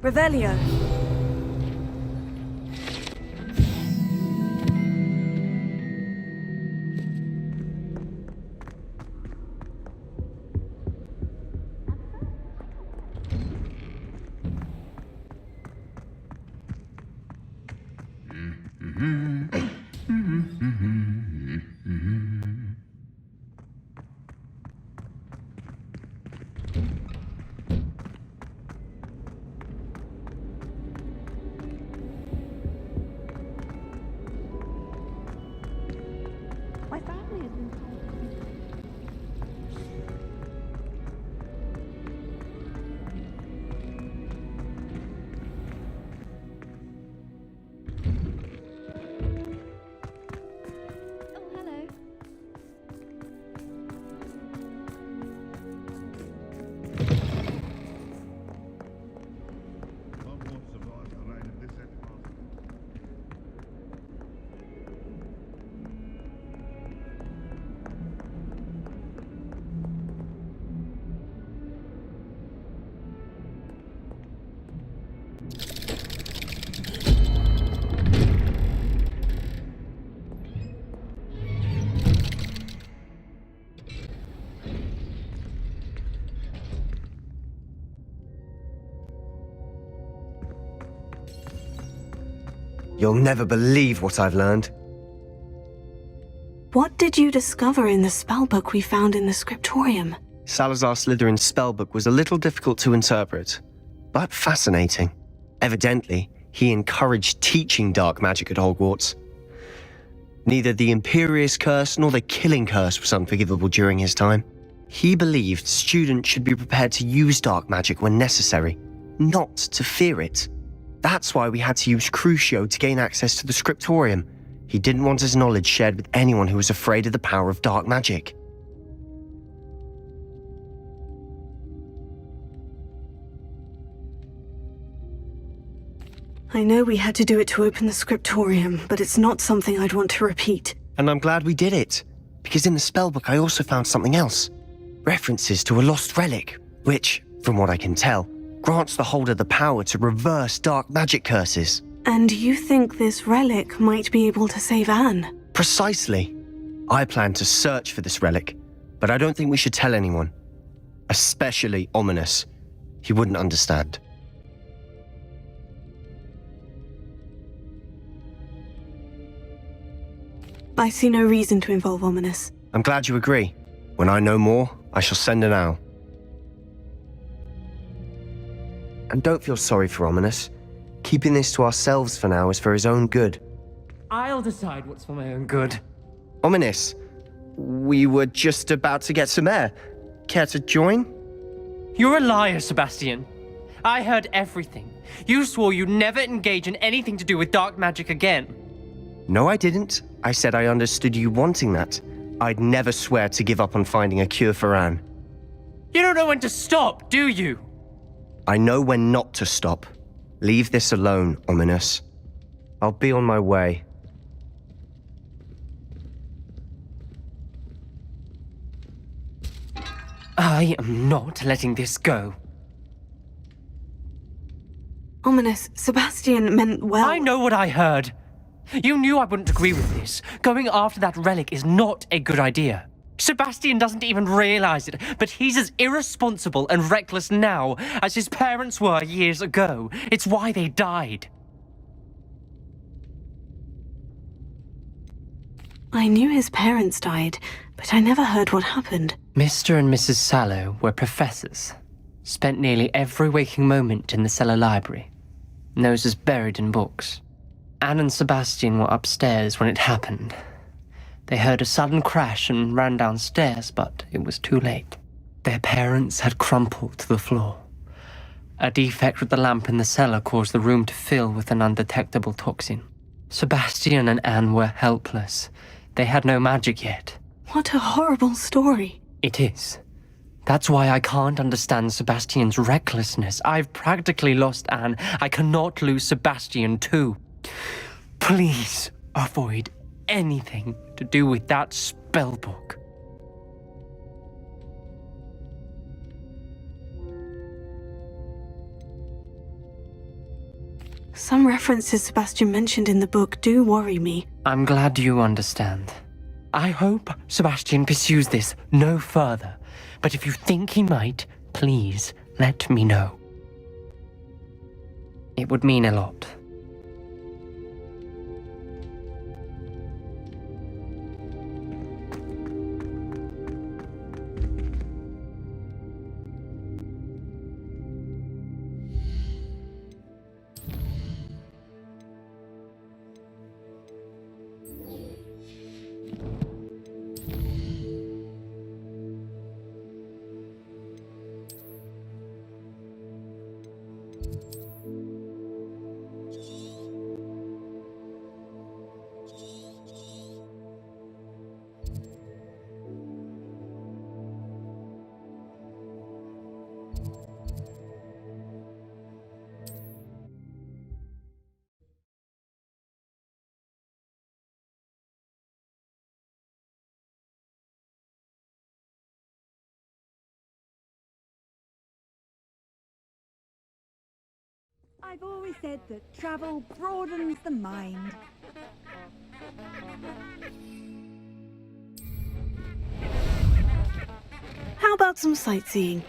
Revelio. My family has been You'll never believe what I've learned. What did you discover in the spellbook we found in the scriptorium? Salazar Slytherin's spellbook was a little difficult to interpret, but fascinating. Evidently, he encouraged teaching dark magic at Hogwarts. Neither the Imperious Curse nor the Killing Curse was unforgivable during his time. He believed students should be prepared to use dark magic when necessary, not to fear it. That's why we had to use Crucio to gain access to the scriptorium. He didn't want his knowledge shared with anyone who was afraid of the power of dark magic. I know we had to do it to open the scriptorium, but it's not something I'd want to repeat. And I'm glad we did it, because in the spellbook I also found something else. References to a lost relic, which, from what I can tell, grants the holder the power to reverse dark magic curses. And you think this relic might be able to save Anne? Precisely. I plan to search for this relic, but I don't think we should tell anyone. Especially Ominous. He wouldn't understand. I see no reason to involve Ominous. I'm glad you agree. When I know more, I shall send an owl. And don't feel sorry for Ominous. Keeping this to ourselves for now is for his own good. I'll decide what's for my own good. Ominous, we were just about to get some air. Care to join? You're a liar, Sebastian. I heard everything. You swore you'd never engage in anything to do with dark magic again. No, I didn't. I said I understood you wanting that. I'd never swear to give up on finding a cure for Anne. You don't know when to stop, do you? I know when not to stop. Leave this alone, Ominous. I'll be on my way. I am not letting this go. Ominous, Sebastian meant well. I know what I heard. You knew I wouldn't agree with this. Going after that relic is not a good idea. Sebastian doesn't even realize it, but he's as irresponsible and reckless now as his parents were years ago. It's why they died. I knew his parents died, but I never heard what happened. Mr. and Mrs. Sallow were professors. Spent nearly every waking moment in the cellar library. Noses buried in books. Anne and Sebastian were upstairs when it happened. They heard a sudden crash and ran downstairs, but it was too late. Their parents had crumpled to the floor. A defect with the lamp in the cellar caused the room to fill with an undetectable toxin. Sebastian and Anne were helpless. They had no magic yet. What a horrible story. It is. That's why I can't understand Sebastian's recklessness. I've practically lost Anne. I cannot lose Sebastian too. Please avoid anything to do with that spellbook. Some references Sebastian mentioned in the book do worry me. I'm glad you understand. I hope Sebastian pursues this no further, but if you think he might, please let me know. It would mean a lot. I've always said that travel broadens the mind. How about some sightseeing?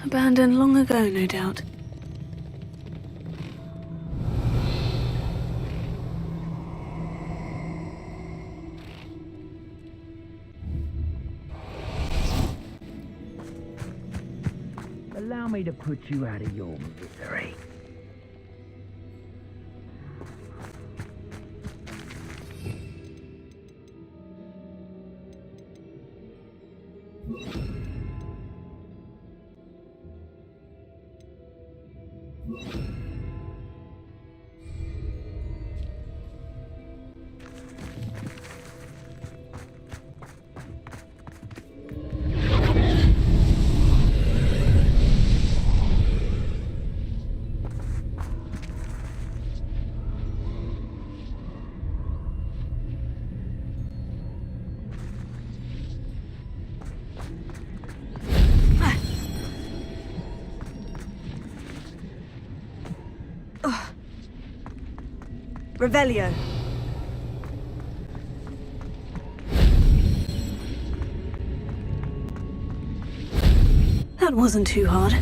Abandoned long ago, no doubt. Allow me to put you out of your misery. Revelio. That wasn't too hard.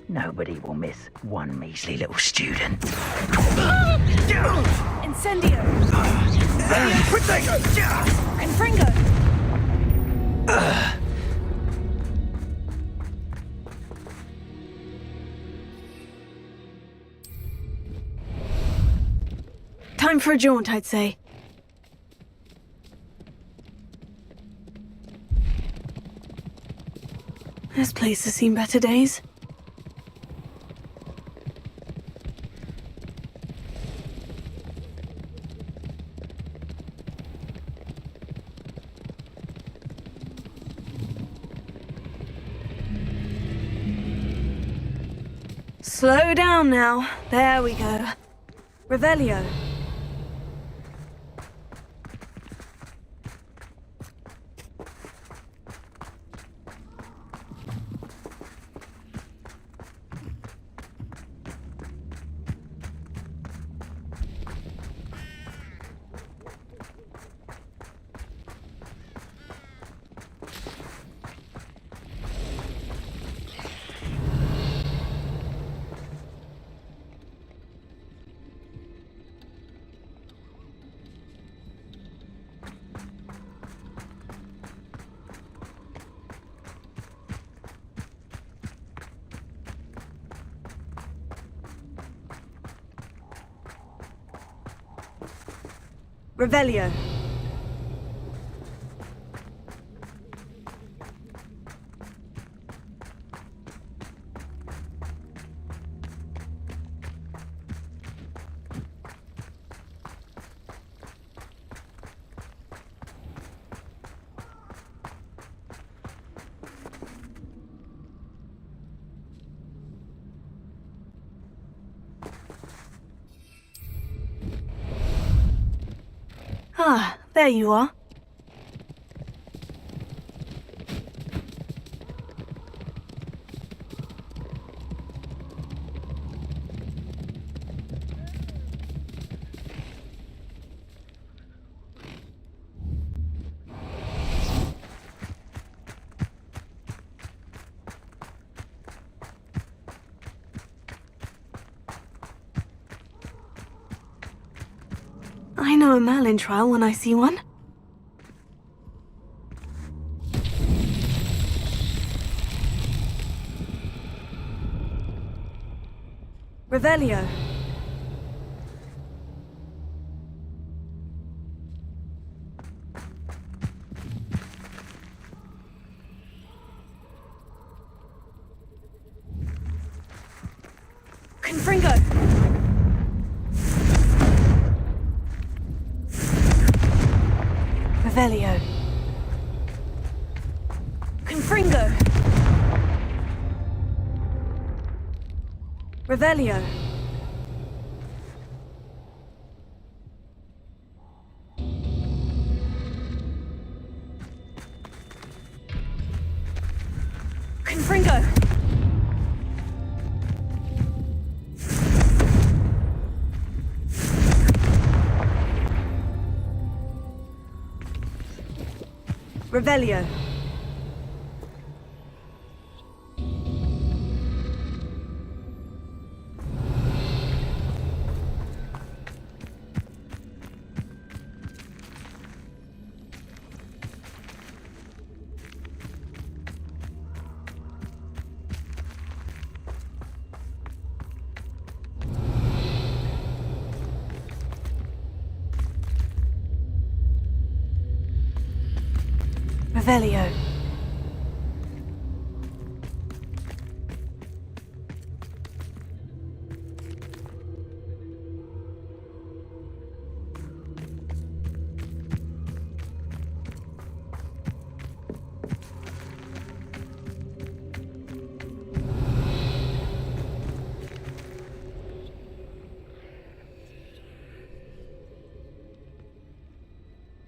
Nobody will miss one measly little student. Incendio! Potato! Confringo! Time for a jaunt, I'd say. This place has seen better days. Slow down now. There we go. Revelio. Revelio. Ah, there you are. I know a Merlin trial when I see one. Revelio. Confringo. Revelio. Confringo. Revelio. Confringo. Revelio. Revelio.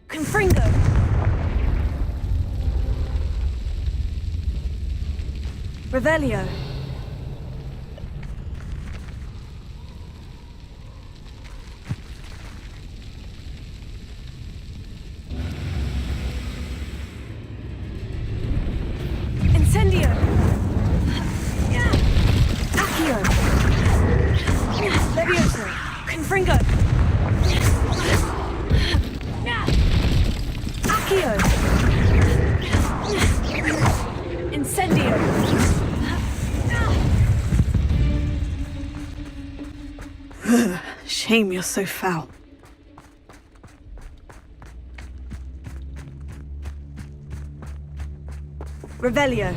Confringo. Revelio. Incendio. Accio. Levioso. Confringo. Accio. Incendio. Shame you're so foul. Revelio.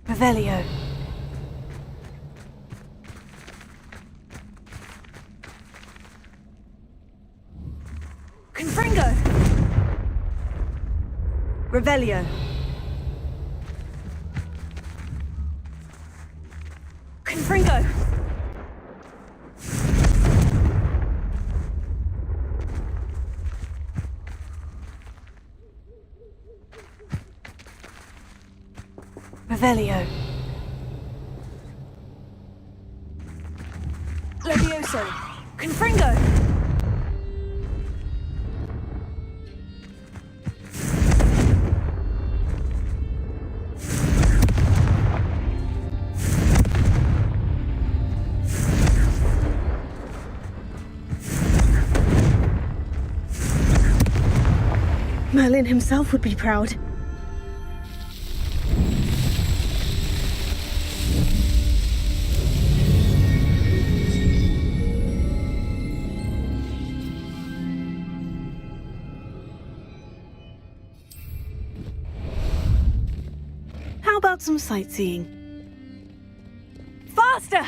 Revelio. Confringo. Revelio. Confringo. Revelio. Levioso. Confringo. Merlin himself would be proud. How about some sightseeing? Faster!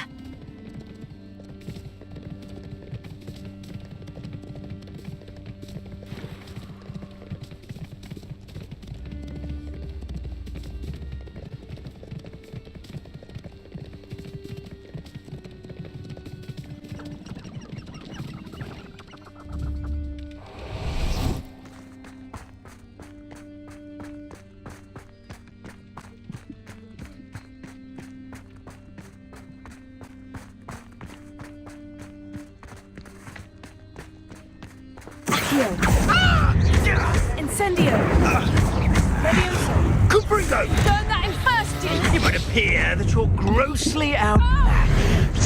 Incendio! Levioso! Confringo! Burn that in first, you! It would appear that you're grossly outmatched.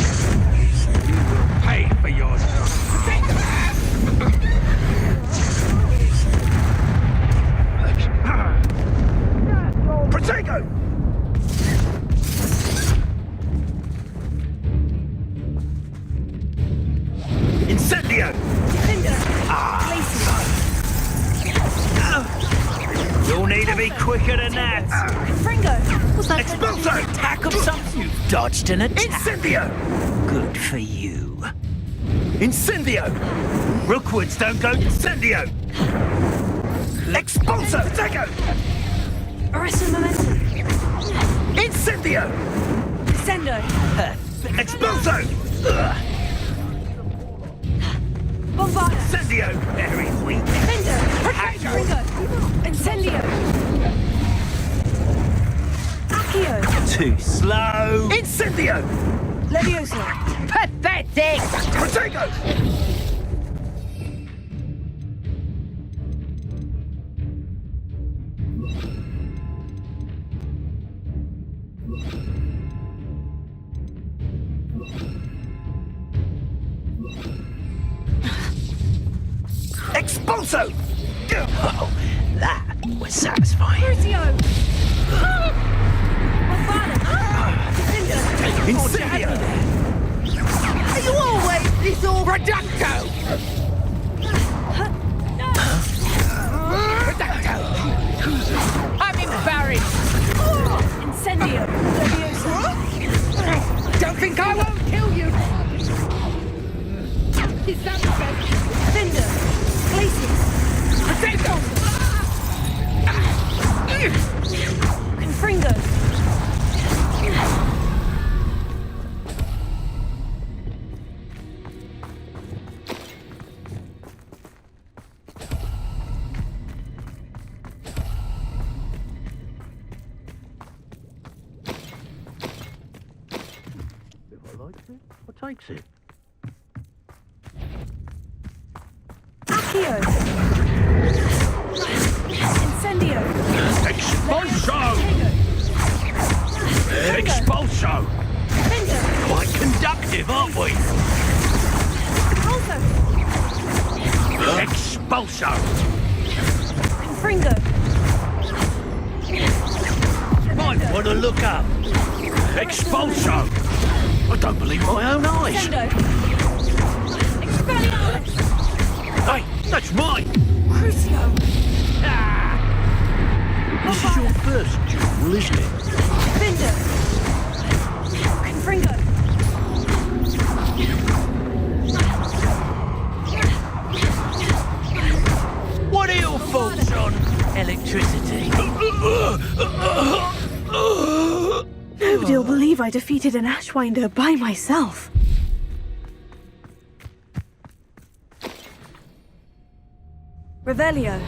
You will pay for your... Protego! Incendio! You'll need to be quicker than that. Fringo! What's that? Expulso! Attack of some... You've dodged an attack. Incendio! Good for you. Incendio! Rookwoods don't go... Incendio! Expulso! Protego! Arresto momentum. Incendio! Descendo. Expulso! Bombarda. Incendio! Very weak. Fendo. Fringo. Incendio. Accio. Too slow. Incendio! Levioso. Pathetic! Protego! Expulso! Oh, that was satisfying. Crucio. Bombarda. Incendio! Are you always this all reducto? Reducto! I'm embarrassed! Incendio. Levioso. Don't think I won't kill you! Is that the best? Fender. Glacius. Potato! Confringo. If I like it, what takes it? Accio. Incendio. Expulso! Expulso! Fender. Quite conductive, aren't we? Also. Expulso! Confringo. Might want to look up. Expulso! I don't believe my own eyes. Fendo. Expelliarmus. Hey, that's mine! Crucio. Ah! This is your first duel, isn't it? Fender. Confringo. What are your thoughts on electricity? Nobody'll believe I defeated an Ashwinder by myself. Revelio.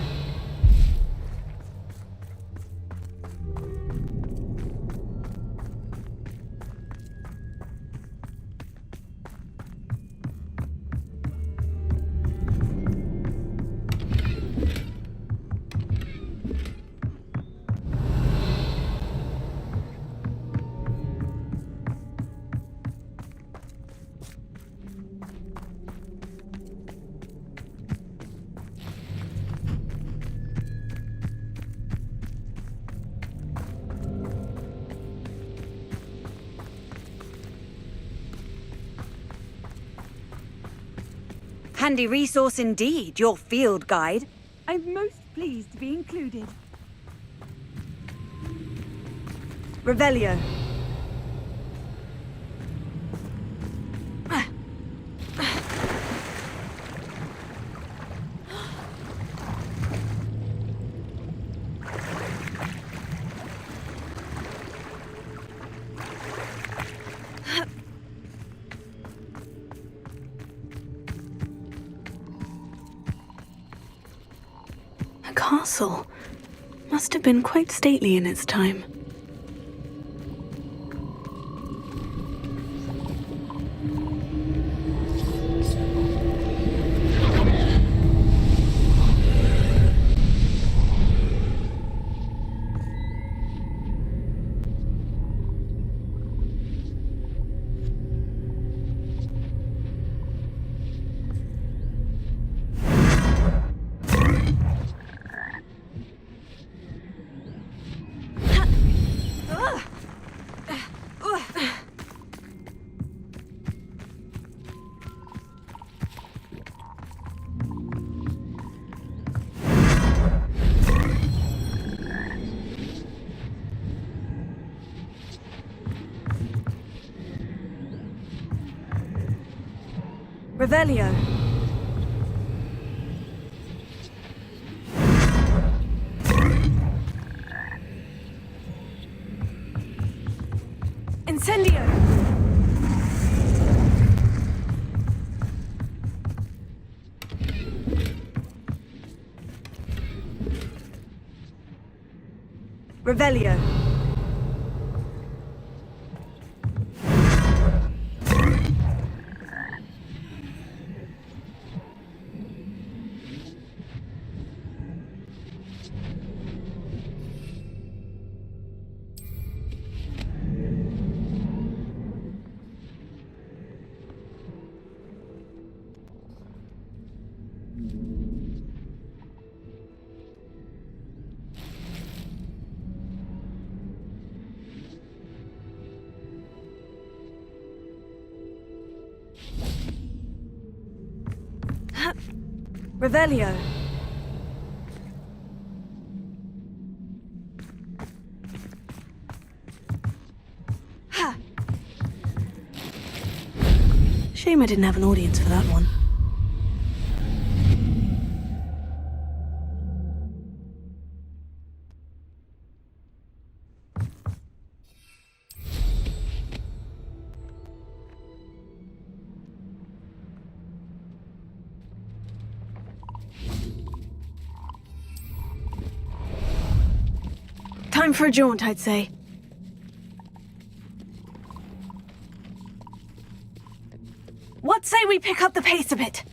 Handy resource indeed, your field guide. I'm most pleased to be included. Revelio. A castle. Must have been quite stately in its time. Revelio. Incendio. Revelio. Revelio. Shame I didn't have an audience for that one. Time for a jaunt, I'd say. What say we pick up the pace a bit?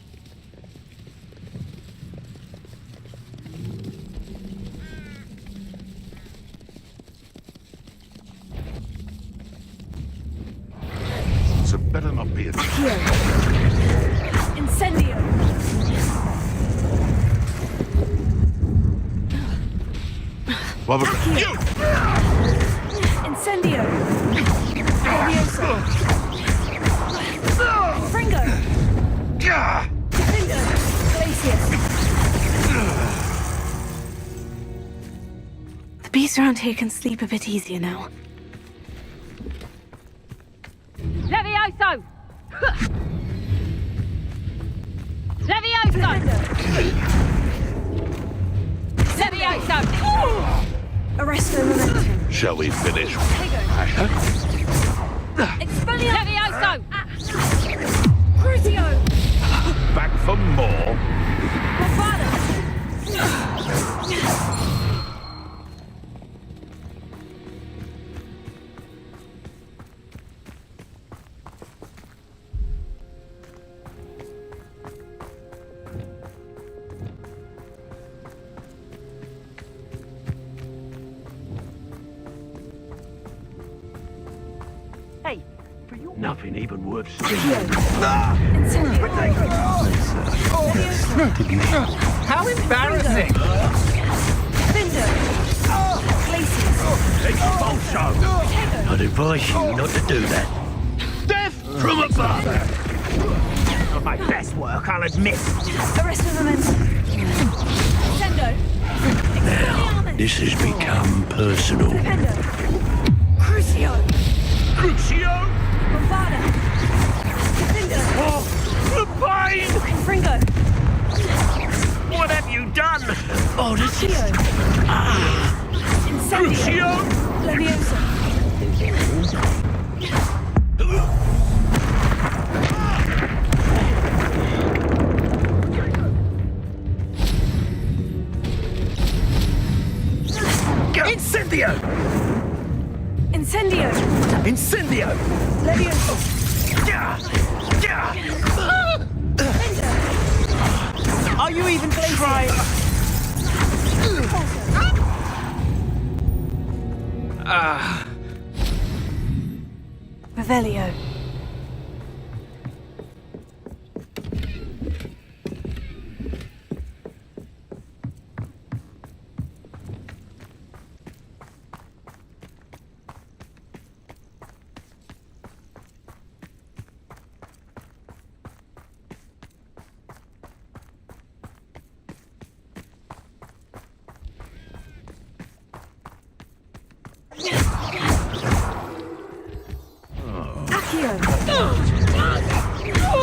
So better not be a... Here. Incendio. What was Here. you? Incendio. Levioso. Fringo. Defender. Glacius. The beasts around here can sleep a bit easier now. Levioso! Levioso! Levioso! Arrest the momentum. Shall we finish? Exfoliate. Levioso! Crucio. Back for more. Nothing even worth seeing. How embarrassing! I'd advise you not to do that. Death from above! not my best work, I'll admit. Arrest the momentum. Sendo. Now, this has become personal. Dependo. Crucio. Crucio! Bombada. Defender. Oh, the pain! Confringo. What have you done? Oh, this is... Incendio. Crucio! Leviosa. Incendio! Incendio. Incendio! Leviosa. Are you even trying? Revelio.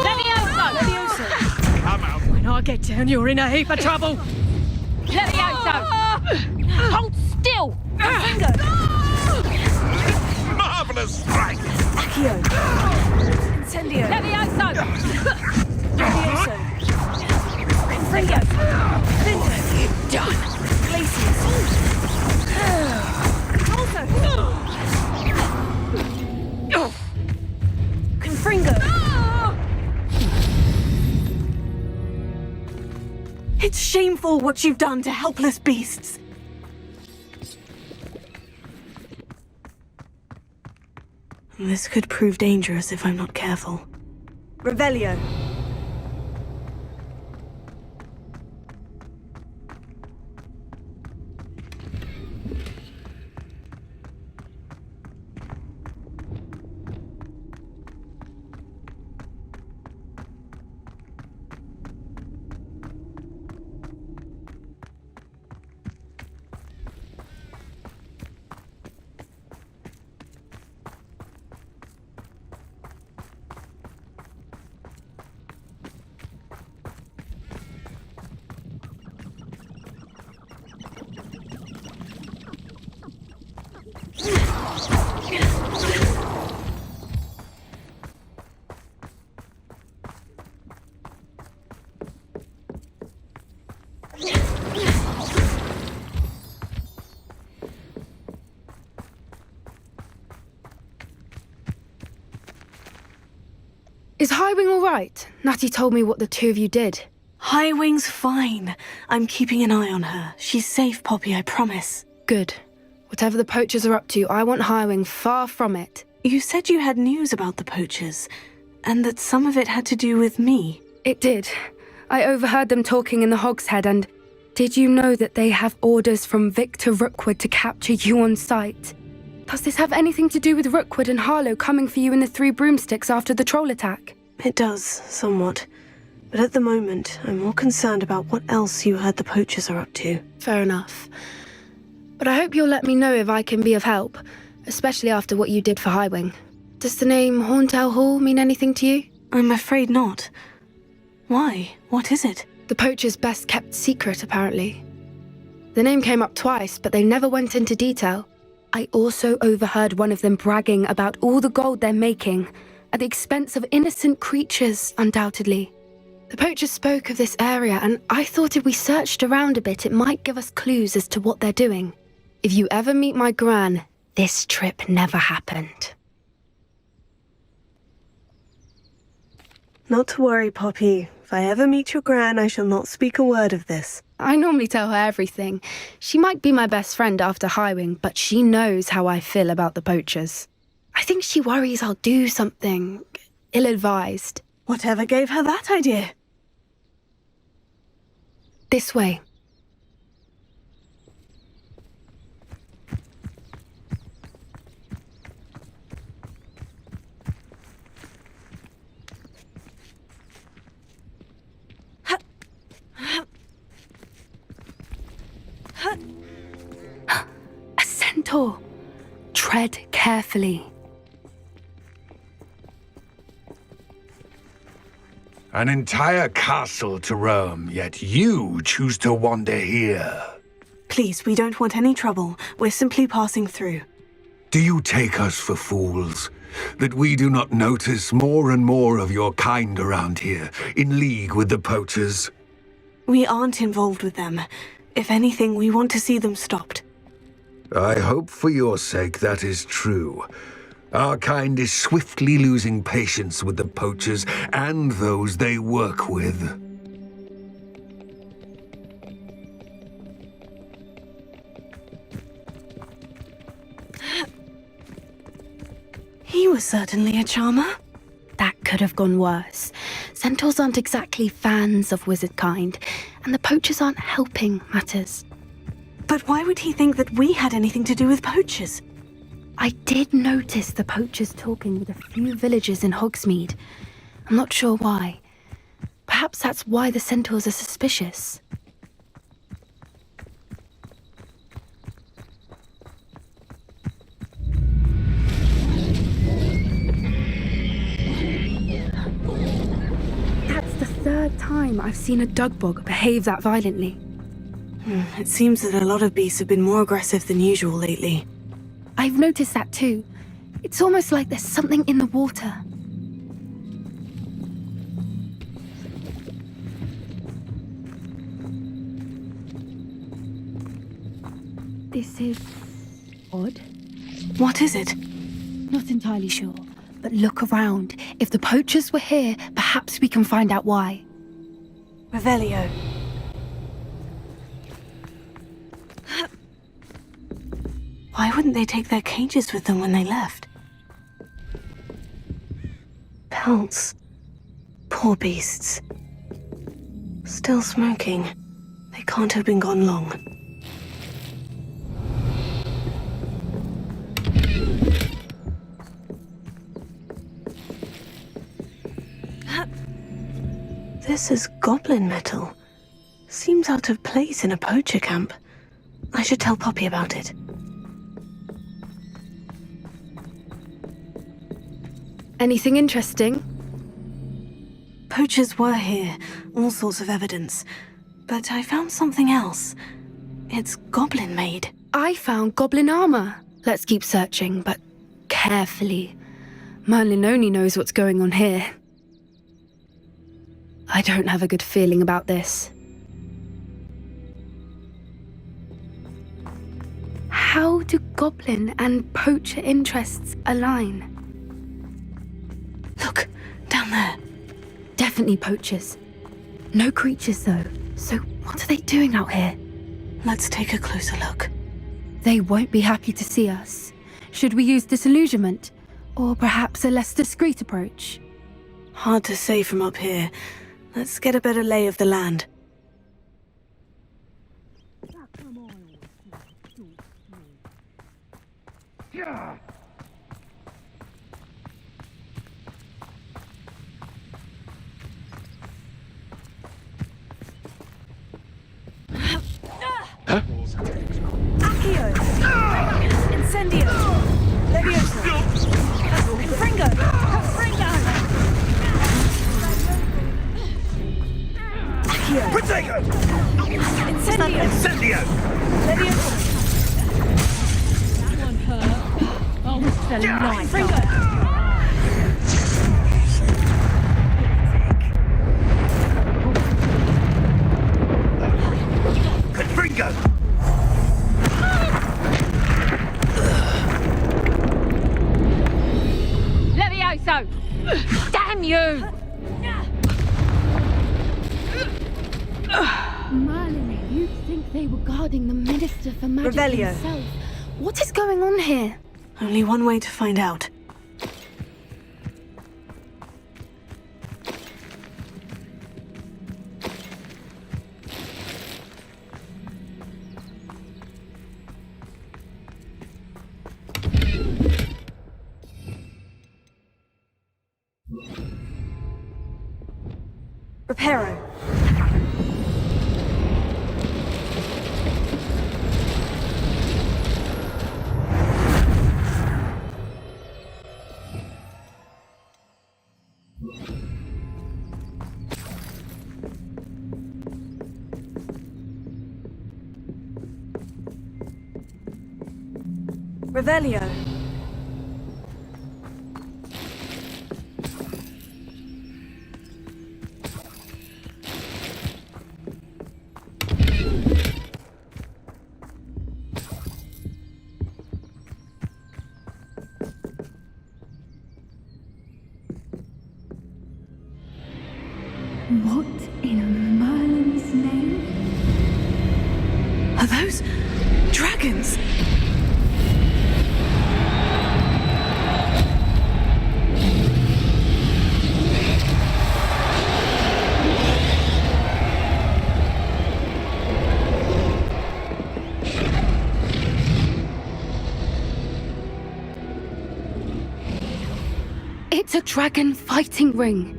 Levioso! Come out. When I get down, you're in a heap of trouble. Levioso! Hold still! Marvelous strike. Accio. Incendio. Levioso! Levioso. Confringo. Finder. Done! Glacius. Also. Confringo. It's shameful what you've done to helpless beasts. This could prove dangerous if I'm not careful. Revelio. Is Highwing all right? Natty told me what the two of you did. Highwing's fine. I'm keeping an eye on her. She's safe, Poppy, I promise. Good. Whatever the poachers are up to, I want Highwing far from it. You said you had news about the poachers, and that some of it had to do with me. It did. I overheard them talking in the Hogshead, and did you know that they have orders from Victor Rookwood to capture you on sight? Does this have anything to do with Rookwood and Harlow coming for you in the Three Broomsticks after the troll attack? It does, somewhat. But at the moment, I'm more concerned about what else you heard the poachers are up to. Fair enough. But I hope you'll let me know if I can be of help, especially after what you did for Highwing. Does the name Horntail Hall mean anything to you? I'm afraid not. Why? What is it? The poachers' best kept secret, apparently. The name came up twice, but they never went into detail. I also overheard one of them bragging about all the gold they're making, at the expense of innocent creatures, undoubtedly. The poachers spoke of this area, and I thought if we searched around a bit, it might give us clues as to what they're doing. If you ever meet my gran, this trip never happened. Not to worry, Poppy. If I ever meet your gran, I shall not speak a word of this. I normally tell her everything. She might be my best friend after Highwing, but she knows how I feel about the poachers. I think she worries I'll do something ill-advised. Whatever gave her that idea? This way. Centaur. Tread carefully. An entire castle to roam, yet you choose to wander here. Please, we don't want any trouble. We're simply passing through. Do you take us for fools? That we do not notice more and more of your kind around here, in league with the poachers? We aren't involved with them. If anything, we want to see them stopped. I hope for your sake that is true. Our kind is swiftly losing patience with the poachers and those they work with. He was certainly a charmer. That could have gone worse. Centaurs aren't exactly fans of wizard kind, and the poachers aren't helping matters. But why would he think that we had anything to do with poachers? I did notice the poachers talking with a few villagers in Hogsmeade. I'm not sure why. Perhaps that's why the centaurs are suspicious. That's the third time I've seen a dugbog behave that violently. It seems that a lot of beasts have been more aggressive than usual lately. I've noticed that too. It's almost like there's something in the water. This is odd. What is it? Not entirely sure, but look around. If the poachers were here, perhaps we can find out why. Revelio. Why wouldn't they take their cages with them when they left? Pelts. Poor beasts. Still smoking. They can't have been gone long. This is goblin metal. Seems out of place in a poacher camp. I should tell Poppy about it. Anything interesting? Poachers were here, all sorts of evidence. But I found something else. It's goblin-made. I found goblin armor. Let's keep searching, but carefully. Merlin only knows what's going on here. I don't have a good feeling about this. How do goblin and poacher interests align? Look, down there. Definitely poachers. No creatures, though. So what are they doing out here? Let's take a closer look. They won't be happy to see us. Should we use disillusionment? Or perhaps a less discreet approach? Hard to say from up here. Let's get a better lay of the land. Accio! Incendio! Levioso! Confringo! Confringo! Accio! Protego! Incendio! Incendio! Levioso! That one hurt. Oh, the light. Confringo! Confringo! Levioso! Damn you! Merlin, you'd think they were guarding the Minister for Magic Revelio. himself. What is going on here? Only one way to find out. Reparo. Revelio. What in Merlin's name? Are those dragons? It's a dragon fighting ring.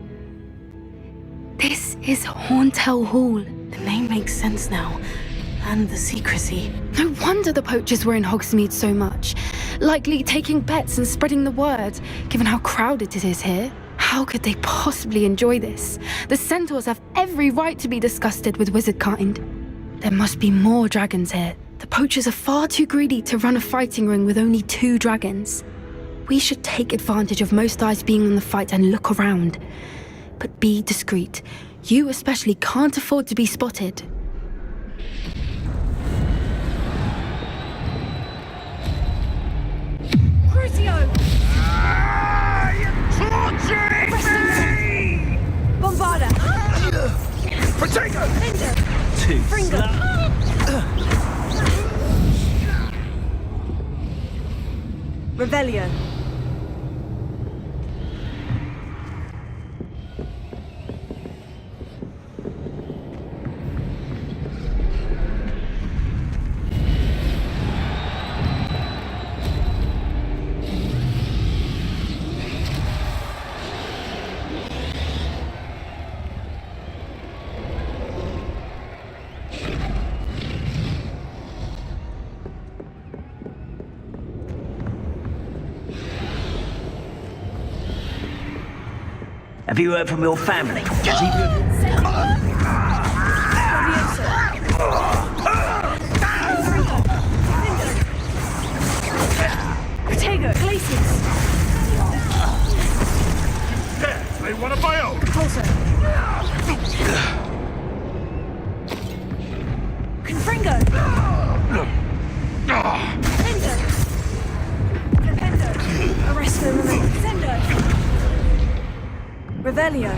This is Horntail Hall. The name makes sense now. And the secrecy. No wonder the poachers were in Hogsmeade so much. Likely taking bets and spreading the word, given how crowded it is here. How could they possibly enjoy this? The centaurs have every right to be disgusted with wizard kind. There must be more dragons here. The poachers are far too greedy to run a fighting ring with only 2 dragons. We should take advantage of most eyes being on the fight and look around. But be discreet. You especially can't afford to be spotted. Crucio! You're torturing me! Bombarda! Potato! Linder! Too Fringo! Revelio. Have you heard from your family? Protego, Glacius! They want to buy out! Pulsar! Confringo! Lindo! Defendo! Arresto, Sendo! Revelio.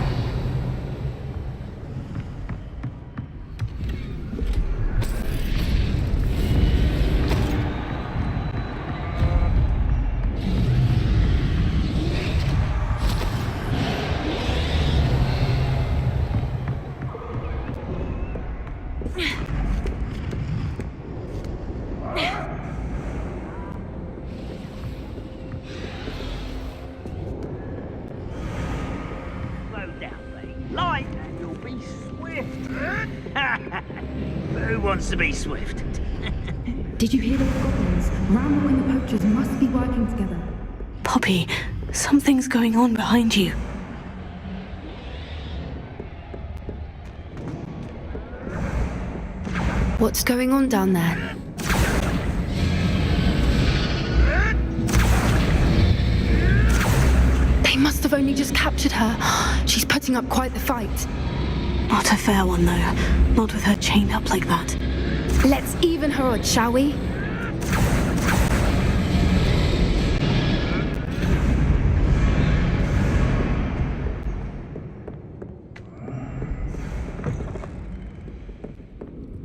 Who wants to be swift? Did you hear those goblins? Rambo and the poachers must be working together. Poppy, something's going on behind you. What's going on down there? They must have only just captured her. She's putting up quite the fight. Not a fair one, though. Not with her chained up like that. Let's even her odds, shall we?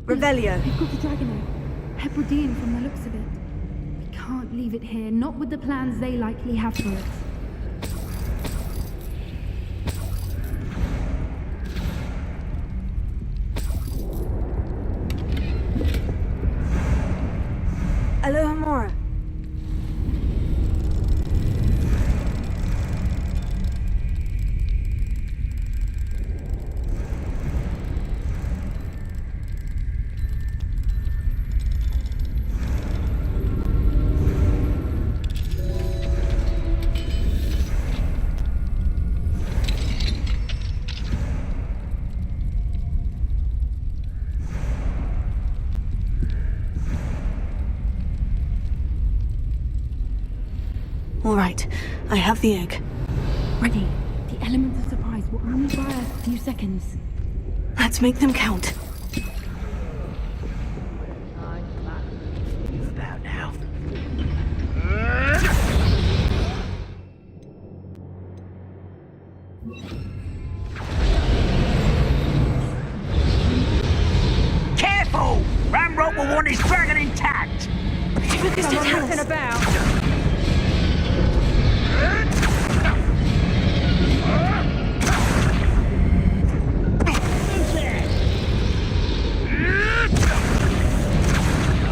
Revelio. We've got a dragon Hebridean from the looks of it. We can't leave it here, not with the plans they likely have for it. Alohomora. right. I have the egg. Ready. The elements of surprise will only fire a few seconds. Let's make them count. About now. Careful! Ramrock will want his dragon intact! Something about.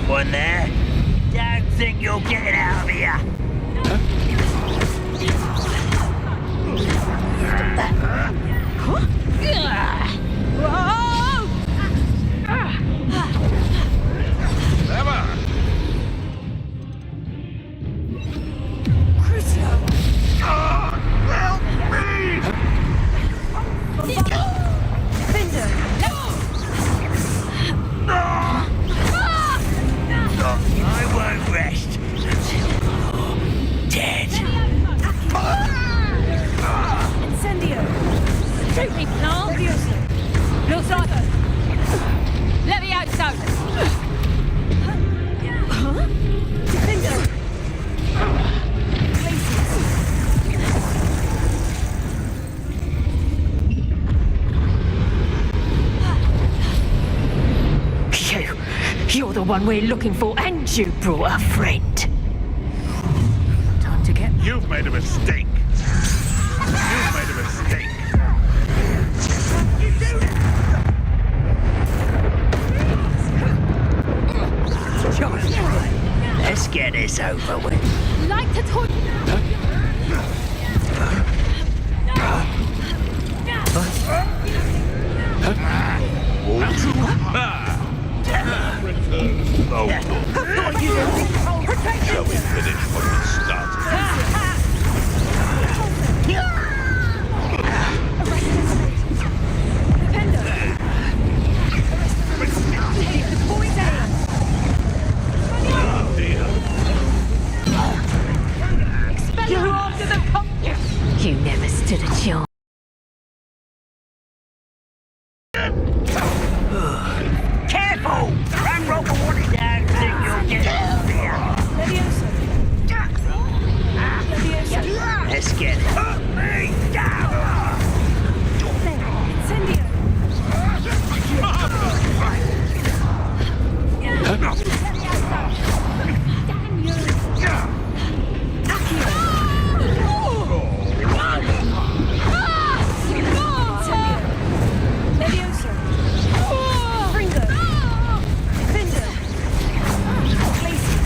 One there. Don't think you'll get it out of here. I won't rest until you're dead. Incendio! Shoot me, plant! Losado! Levioso! Defender! You're the one we're looking for, and you brought a friend. Time to get... You've made a mistake. You've made a mistake. Let's get this over with. Like to talk. All too hard. Returns no more. Shall we finish what we started? Oh dear. You're after the pumpkin! You never stood a chance. Careful! Ramrock will want it down. Think you'll get it out of here. Let's get it. Put me down! Incendio! Levioso! Fringo! Defender! Places!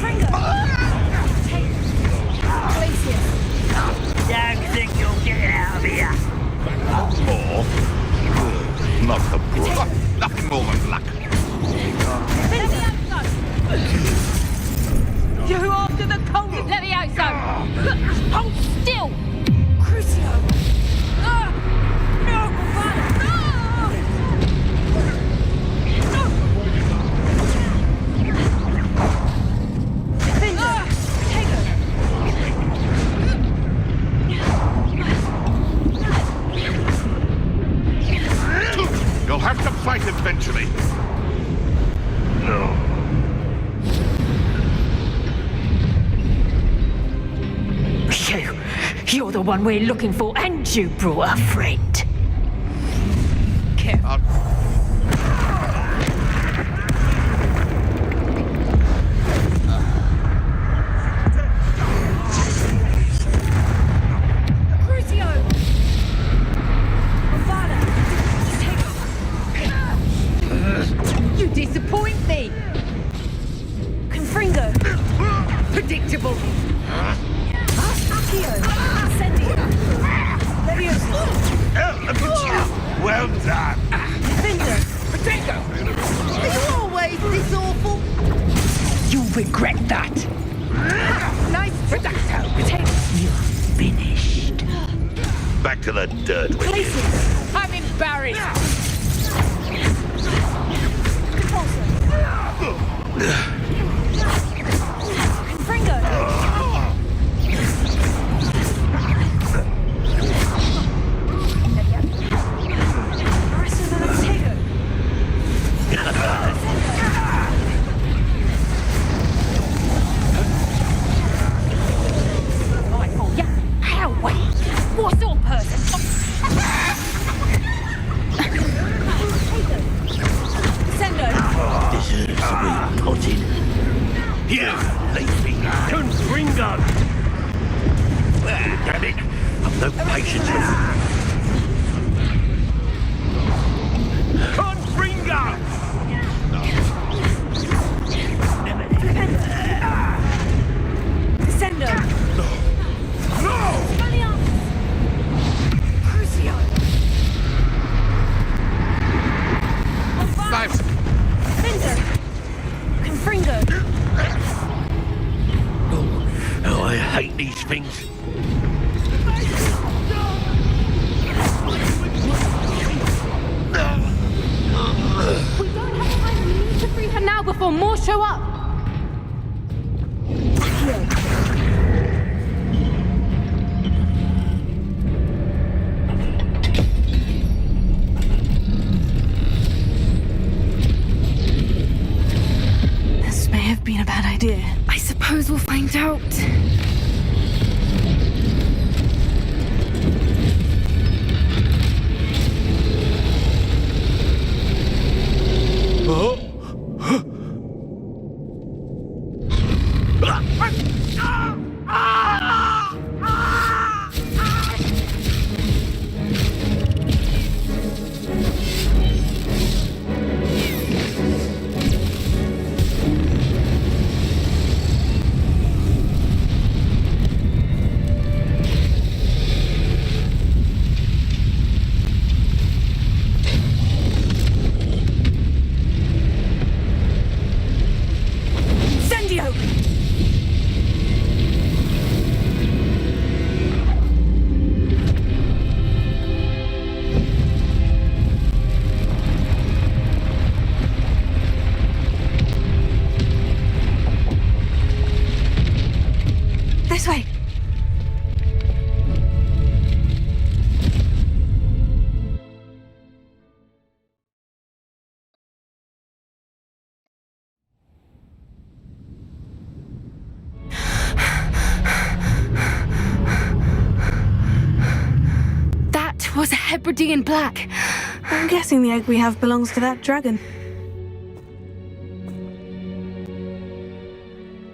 Fringo! Places! Don't think you'll get it out of here. More? Not the brook. Nothing more than luck. You're after the cold Levioso! Hold still! Crucio! No! Defender! Tego! You'll have to fight eventually. No. You're the one we're looking for, and you brought a friend. Careful. Crucio! Avada! You disappoint me. Confringo! Predictable. Accio! Incendio! Levioso! Oh, look at you. Well done. Defender! Potato. Are you always this awful? You'll regret that. Nice potato! Potato! You're finished. Back to the dirt with you. Places! I'm embarrassed. Repulsor! What sort of person? Sendo! Deserves to be potted. Here, Leafy. Confringo! Damn it! I've no patience with you. Confringo! Sendo! No! Knives! Sendo! Confringo! Oh, I hate these things. We don't have time. We need to free her now before more show up. This may have been a bad idea. I suppose we'll find out. This way. That was a Hebridean black. I'm guessing the egg we have belongs to that dragon.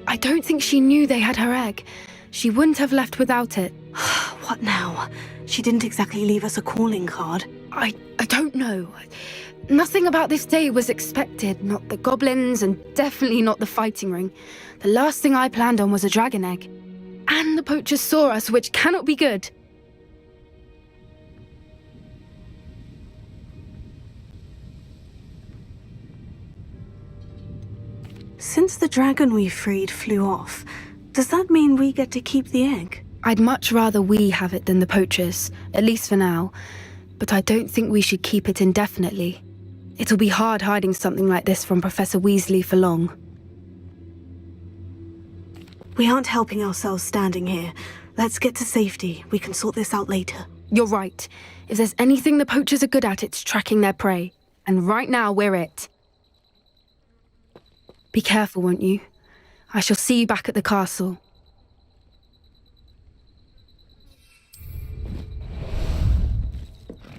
I don't think she knew they had her egg. She wouldn't have left without it. What now? She didn't exactly leave us a calling card. I don't know. Nothing about this day was expected. Not the goblins, and definitely not the fighting ring. The last thing I planned on was a dragon egg. And the poachers saw us, which cannot be good. Since the dragon we freed flew off, does that mean we get to keep the egg? I'd much rather we have it than the poachers, at least for now. But I don't think we should keep it indefinitely. It'll be hard hiding something like this from Professor Weasley for long. We aren't helping ourselves standing here. Let's get to safety. We can sort this out later. You're right. If there's anything the poachers are good at, it's tracking their prey. And right now, we're it. Be careful, won't you? I shall see you back at the castle.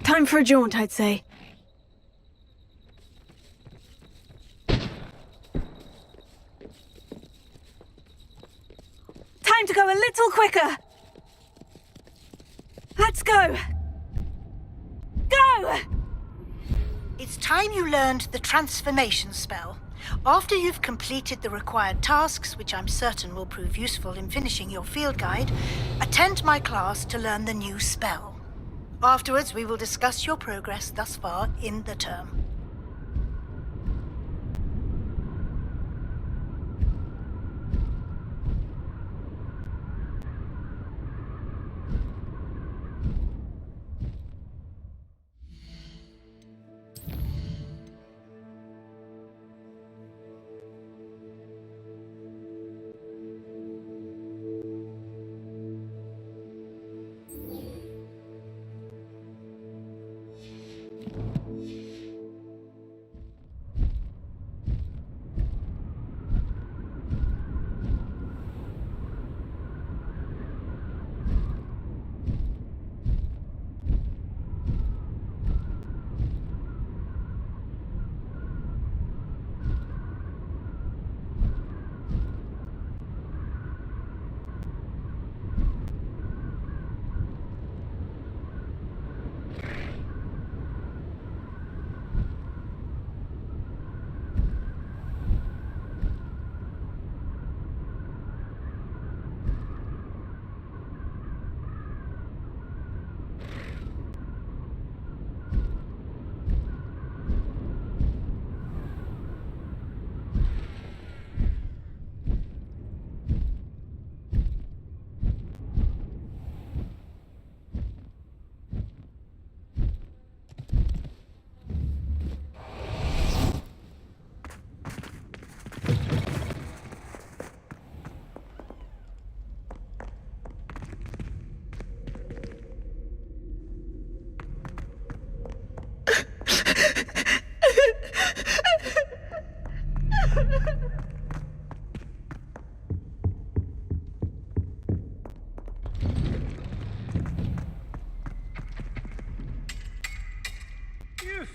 Time for a jaunt, I'd say. Time to go a little quicker. Let's go. Go! It's time you learned the transformation spell. After you've completed the required tasks, which I'm certain will prove useful in finishing your field guide, attend my class to learn the new spell. Afterwards, we will discuss your progress thus far in the term.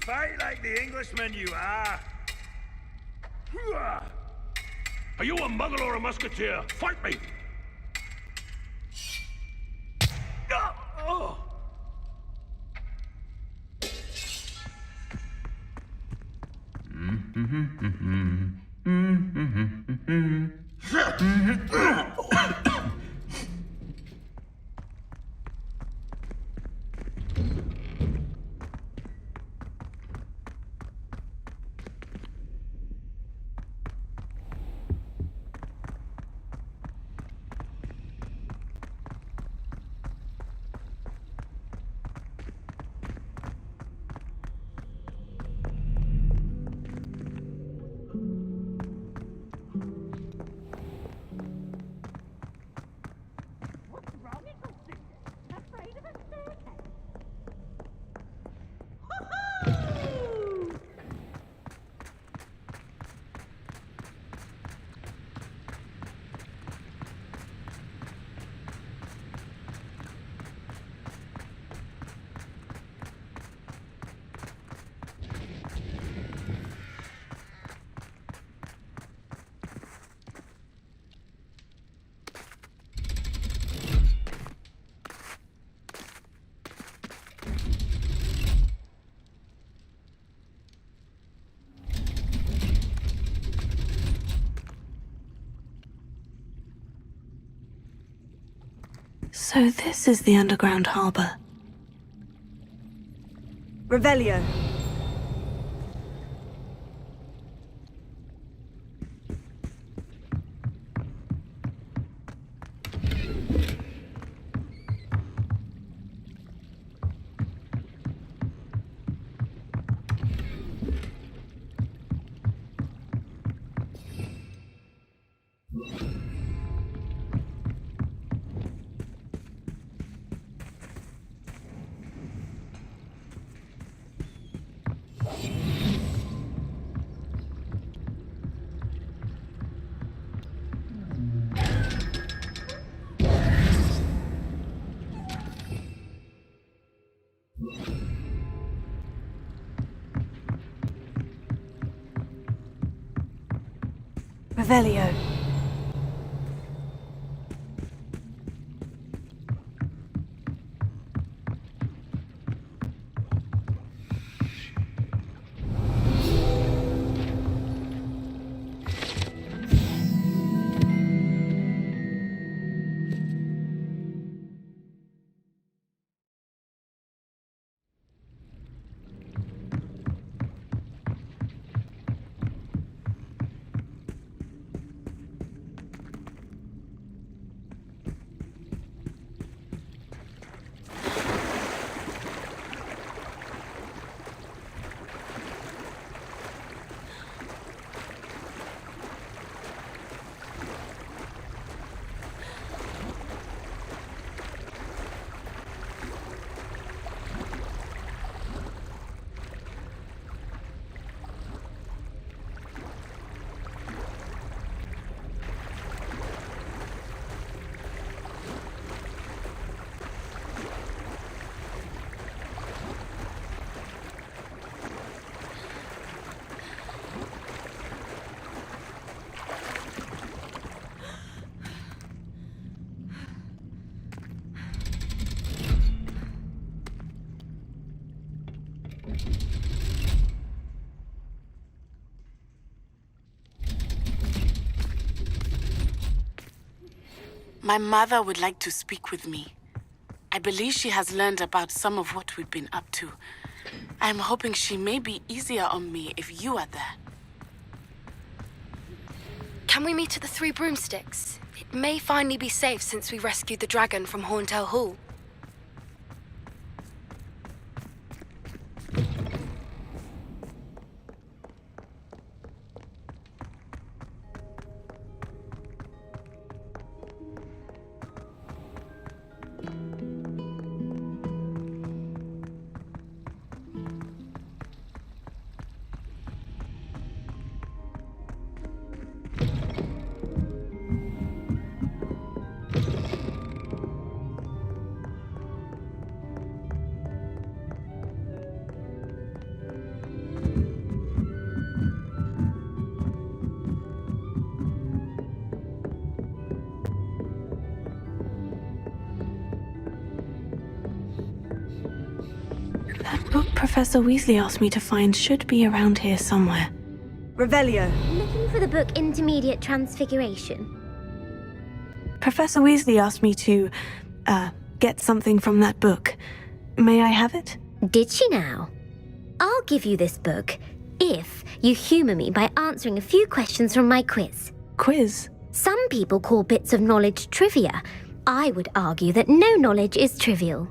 Fight like the Englishman you are. Are you a muggle or a musketeer? Fight me! Oh. So this is the underground harbour. Revelio. Revelio. My mother would like to speak with me. I believe she has learned about some of what we've been up to. I'm hoping she may be easier on me if you are there. Can we meet at the Three Broomsticks? It may finally be safe since we rescued the dragon from Horntail Hall. That book Professor Weasley asked me to find should be around here somewhere. Revelio. Looking for the book Intermediate Transfiguration. Professor Weasley asked me to, get something from that book. May I have it? Did she now? I'll give you this book if you humour me by answering a few questions from my quiz. Quiz? Some people call bits of knowledge trivia. I would argue that no knowledge is trivial.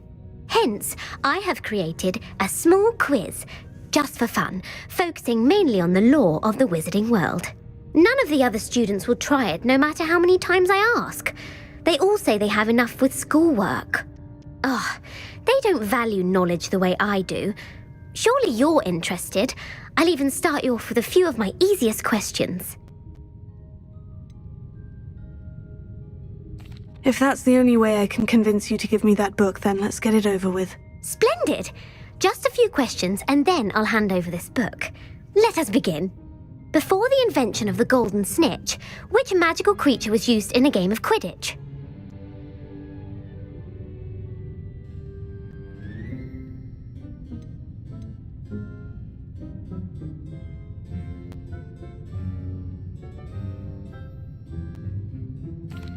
Hence, I have created a small quiz, just for fun, focusing mainly on the lore of the wizarding world. None of the other students will try it, no matter how many times I ask. They all say they have enough with schoolwork. Ugh, they don't value knowledge the way I do. Surely you're interested. I'll even start you off with a few of my easiest questions. If that's the only way I can convince you to give me that book, then let's get it over with. Splendid! Just a few questions and then I'll hand over this book. Let us begin. Before the invention of the golden snitch, which magical creature was used in a game of Quidditch?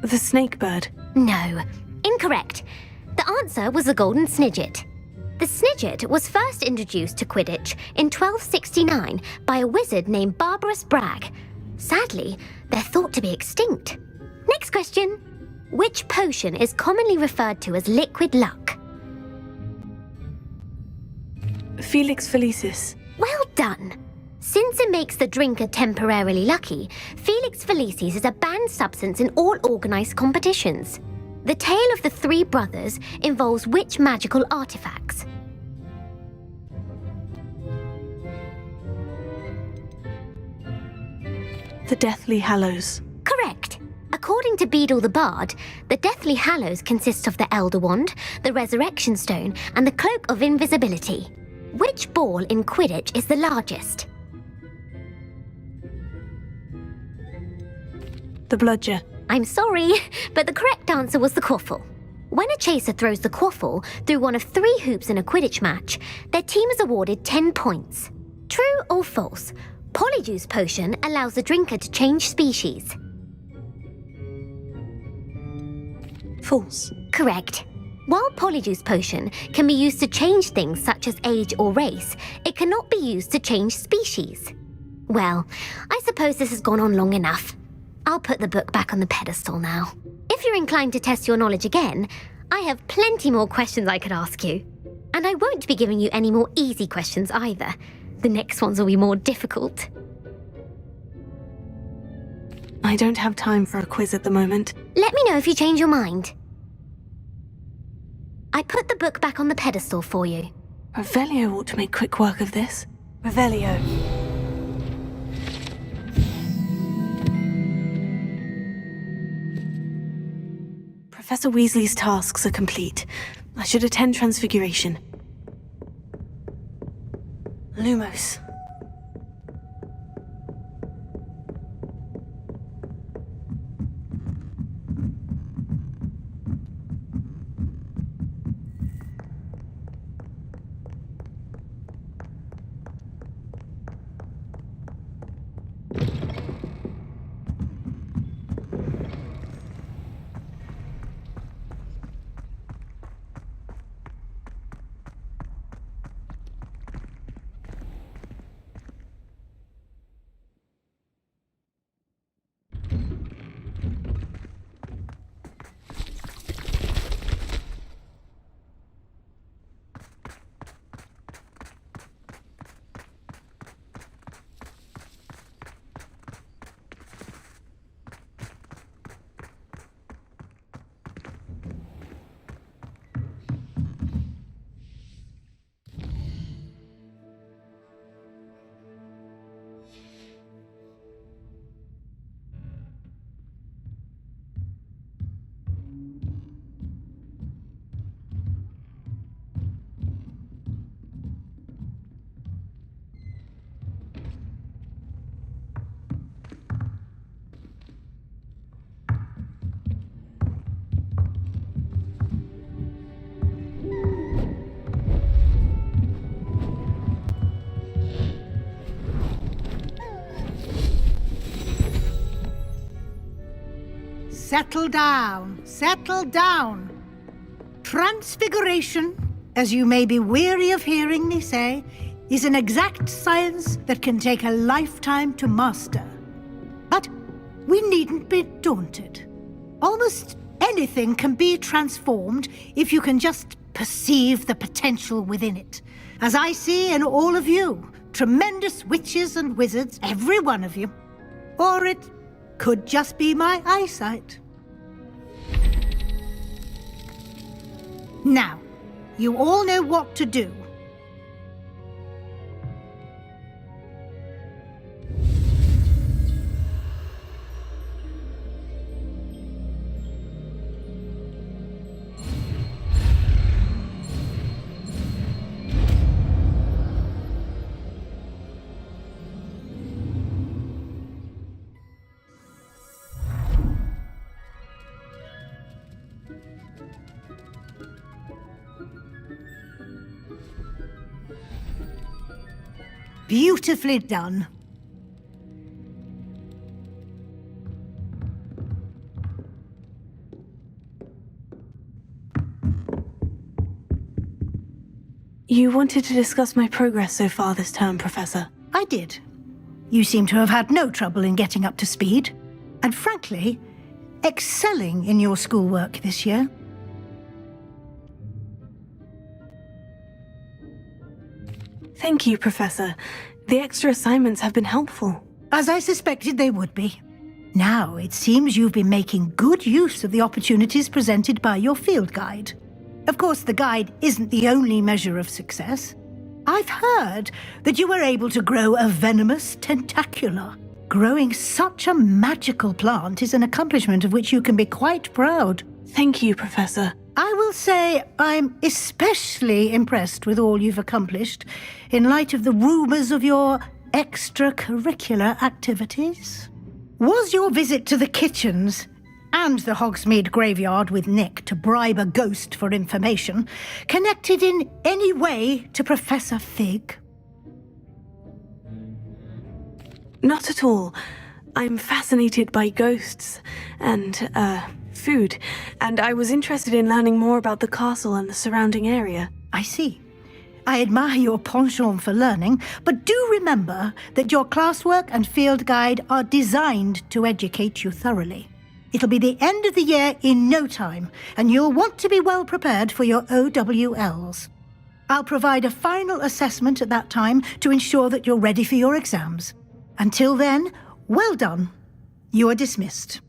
The snake bird. No, incorrect. The answer was the golden snidget. The snidget was first introduced to Quidditch in 1269 by a wizard named Barbarous Bragg. Sadly, they're thought to be extinct. Next question. Which potion is commonly referred to as liquid luck? Felix Felicis. Well done. Since it makes the drinker temporarily lucky, Felix Felicis is a banned substance in all organised competitions. The tale of the three brothers involves which magical artifacts? The Deathly Hallows. Correct. According to Beadle the Bard, the Deathly Hallows consists of the Elder Wand, the Resurrection Stone, and the Cloak of Invisibility. Which ball in Quidditch is the largest? The Bludger. I'm sorry, but the correct answer was the quaffle. When a chaser throws the quaffle through one of 3 hoops in a Quidditch match, their team is awarded 10 points. True or false? Polyjuice potion allows the drinker to change species. False. Correct. While Polyjuice potion can be used to change things such as age or race, it cannot be used to change species. Well, I suppose this has gone on long enough. I'll put the book back on the pedestal now. If you're inclined to test your knowledge again, I have plenty more questions I could ask you. And I won't be giving you any more easy questions either. The next ones will be more difficult. I don't have time for a quiz at the moment. Let me know if you change your mind. I put the book back on the pedestal for you. Revelio ought to make quick work of this. Revelio. Professor Weasley's tasks are complete. I should attend Transfiguration. Lumos. settle down. Settle down. Transfiguration, as you may be weary of hearing me say, is an exact science that can take a lifetime to master. But we needn't be daunted. Almost anything can be transformed if you can just perceive the potential within it. As I see in all of you, tremendous witches and wizards, every one of you. Or it could just be my eyesight. Now, you all know what to do. Beautifully done. You wanted to discuss my progress so far this term, Professor. I did. You seem to have had no trouble in getting up to speed, and frankly, excelling in your schoolwork this year. Thank you, Professor. The extra assignments have been helpful. As I suspected they would be. Now, it seems you've been making good use of the opportunities presented by your field guide. Of course, the guide isn't the only measure of success. I've heard that you were able to grow a venomous tentacula. Growing such a magical plant is an accomplishment of which you can be quite proud. Thank you, Professor. I will say I'm especially impressed with all you've accomplished in light of the rumors of your extracurricular activities. Was your visit to the kitchens and the Hogsmeade graveyard with Nick to bribe a ghost for information connected in any way to Professor Fig? Not at all. I'm fascinated by ghosts and, food, and I was interested in learning more about the castle and the surrounding area. I see. I admire your penchant for learning, but do remember that your classwork and field guide are designed to educate you thoroughly. It'll be the end of the year in no time, and you'll want to be well prepared for your OWLs. I'll provide a final assessment at that time to ensure that you're ready for your exams. Until then, well done. You are dismissed.